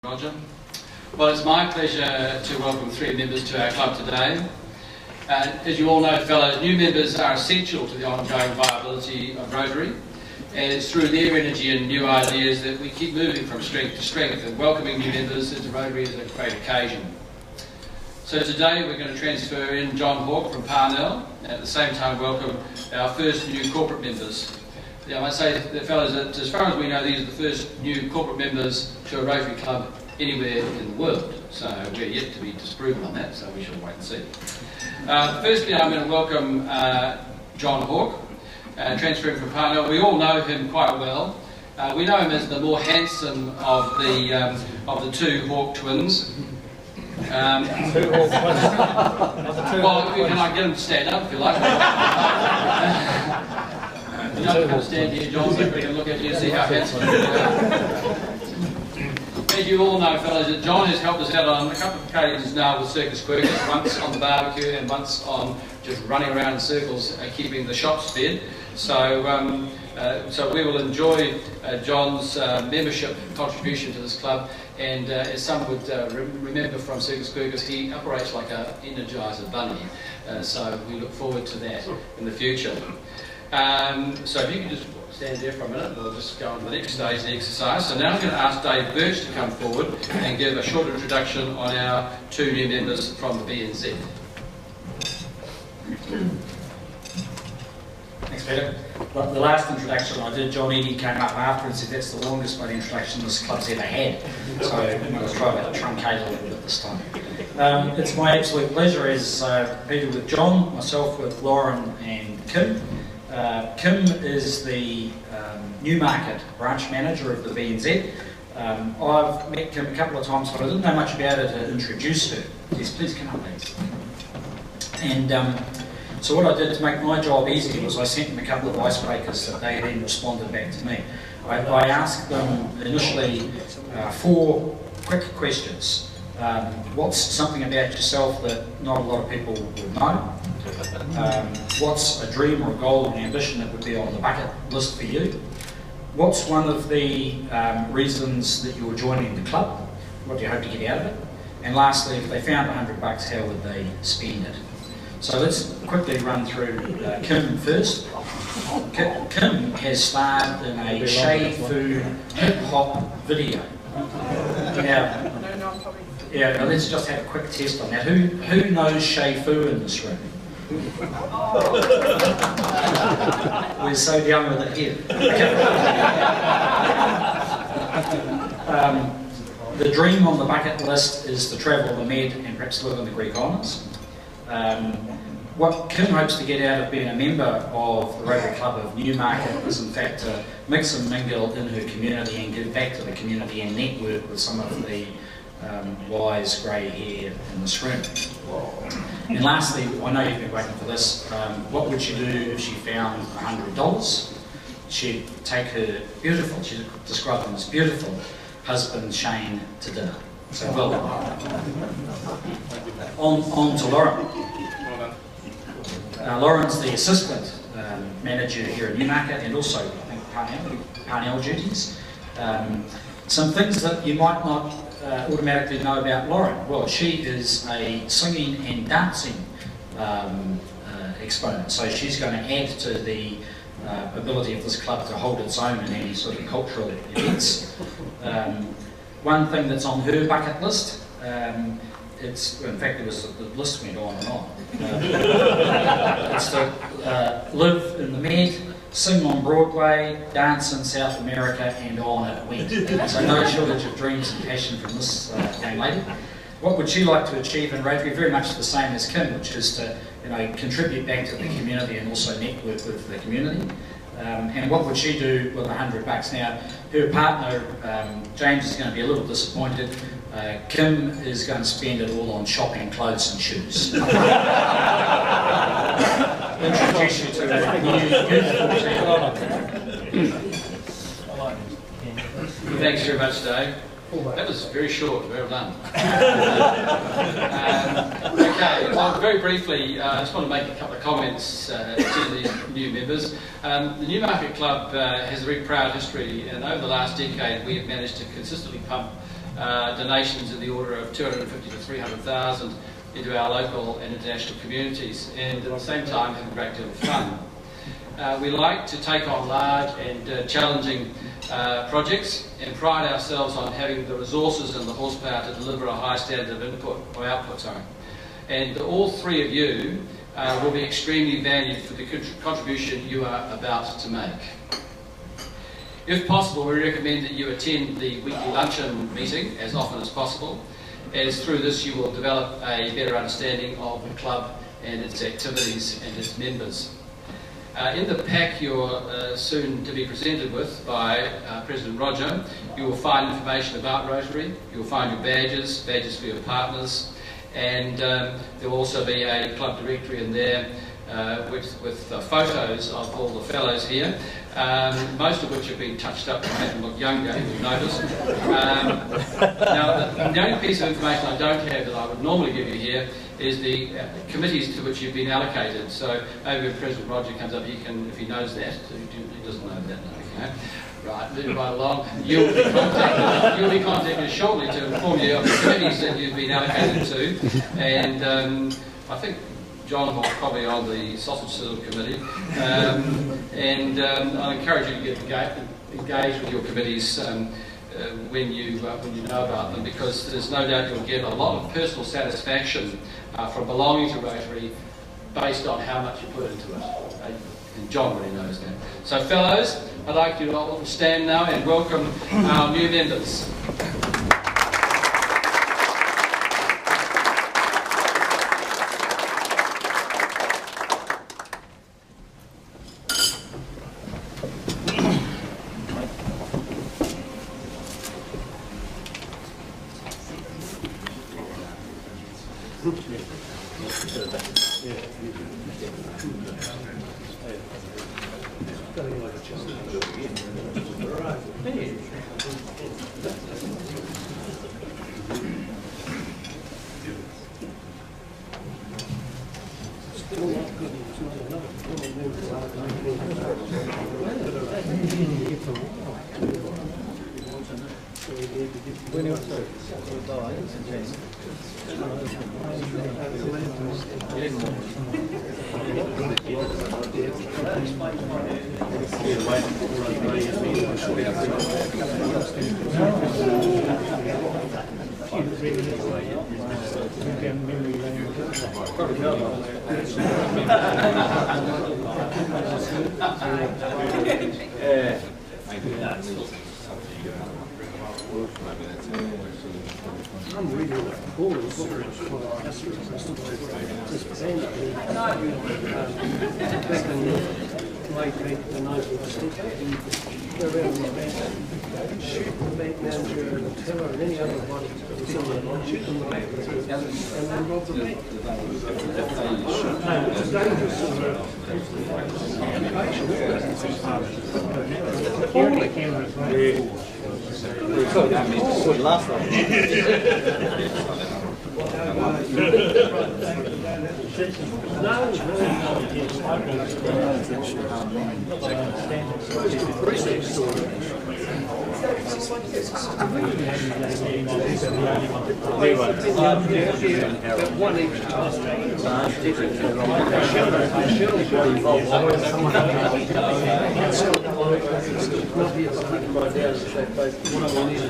Roger. Well, it's my pleasure to welcome 3 members to our club today. As you all know, fellows, new members are essential to the ongoing viability of Rotary, and it's through their energy and new ideas that we keep moving from strength to strength, and welcoming new members into Rotary is a great occasion. So today we're going to transfer in John Hawke from Parnell, and at the same time welcome our first new corporate members. I must say, fellows, that as far as we know, these are the first new corporate members to a Rotary club anywhere in the world. So we're yet to be disproven on that, so we shall wait and see. Firstly, I'm going to welcome John Hawke, transferring from Parnell. We all know him quite well. We know him as the more handsome of the 2 Hawke twins. Well, can I get him to stand up if you like? You don't have to stand here, John, so we can look at you and see how handsome you are. As you all know, fellows, that John has helped us out on a couple of occasions now with Circus Quirkers, once on the barbecue and once on just running around in circles keeping the shops fed. So we will enjoy John's membership contribution to this club, and as some would remember from Circus Quirkers, he operates like an Energizer bunny, so we look forward to that in the future. So if you could just stand there for a minute, we'll just go on to the next stage of the exercise. So now I'm going to ask Dave Birch to come forward and give a short introduction on our 2 new members from the BNZ. Thanks, Peter. Well, the last introduction I did, John Eddie came up after and said that's the longest one introduction this club's ever had. So I'm going to try to truncate a little bit this time. It's my absolute pleasure, as Peter with John, myself with Lauren and Kim. Kim is the Newmarket branch manager of the BNZ. I've met Kim a couple of times, but I didn't know much about her to introduce her. Yes, please come up, please. And so what I did to make my job easy was I sent them a couple of icebreakers that they then responded back to me. I asked them initially 4 quick questions. What's something about yourself that not a lot of people would know? What's a dream or a goal and ambition that would be on the bucket list for you? What's one of the reasons that you're joining the club? What do you hope to get out of it? And lastly, if they found $100, how would they spend it? So let's quickly run through Kim first. Kim has starred in a Shea Fu hip-hop video. Now let's just have a quick test on that. Who knows Shea Fu in this room? We're so down with it here. The dream on the bucket list is to travel the Med and perhaps live in the Greek Islands. What Kim hopes to get out of being a member of the Rotary Club of Newmarket is in fact to mix and mingle in her community and give back to the community and network with some of the wise grey hair in this room. And lastly, I know you've been waiting for this, what would she do if she found $100? She'd take her beautiful, she described him as beautiful, husband Shane to dinner. So well done. On to Lauren. Lauren's the assistant manager here at Newmarket and also, I think, Parnell duties. Some things that you might not automatically know about Lauren. Well, she is a singing and dancing exponent, so she's going to add to the ability of this club to hold its own in any sort of cultural events. One thing that's on her bucket list, in fact, the list went on and on. It's to live in the Med, sing on Broadway, dance in South America, and on it went. So no shortage of dreams and passion from this young lady. What would she like to achieve in Rotary? Very much the same as Kim, which is to contribute back to the community and also network with the community. And what would she do with $100? Now, her partner, James, is going to be a little disappointed. Kim is going to spend it all on shopping, clothes and shoes. Introduce you to a new beautiful team. Thanks very much, Dave. That was very short, well done. Okay, well, very briefly, I just want to make a couple of comments to the new members. The Newmarket Club has a very proud history, and over the last decade we have managed to consistently pump donations in the order of 250 to 300,000 into our local and international communities, and at the same time have a great deal of fun. We like to take on large and challenging projects and pride ourselves on having the resources and the horsepower to deliver a high standard of input or output. And all three of you will be extremely valued for the contribution you are about to make. If possible, we recommend that you attend the weekly luncheon meeting as often as possible, as through this you will develop a better understanding of the club and its activities and its members. In the pack you're soon to be presented with by President Roger, you will find information about Rotary, you'll find your badges for your partners, and there will also be a club directory in there with photos of all the fellows here, most of which have been touched up to make them look younger, you'll notice. Now, the only piece of information I don't have that I would normally give you here is the committees to which you've been allocated. So maybe if President Roger comes up, he can, if he knows that, he doesn't know that, okay. Right, moving right along. You'll be contacted shortly to inform you of the committees that you've been allocated to, and I think John was probably on the sausage sizzle committee, and I encourage you to get engaged with your committees when you know about them, because there's no doubt you'll get a lot of personal satisfaction from belonging to Rotary based on how much you put into it. And John really knows that. So fellows, I'd like you to all stand now and welcome our new members. I'm reading a book called back in the late 19th century, around the bank, shoot the bank manager and the teller and any other body that's in there, shoot them in the back of the head and then rob the bank. No, it's a dangerous occupation. Last one. One each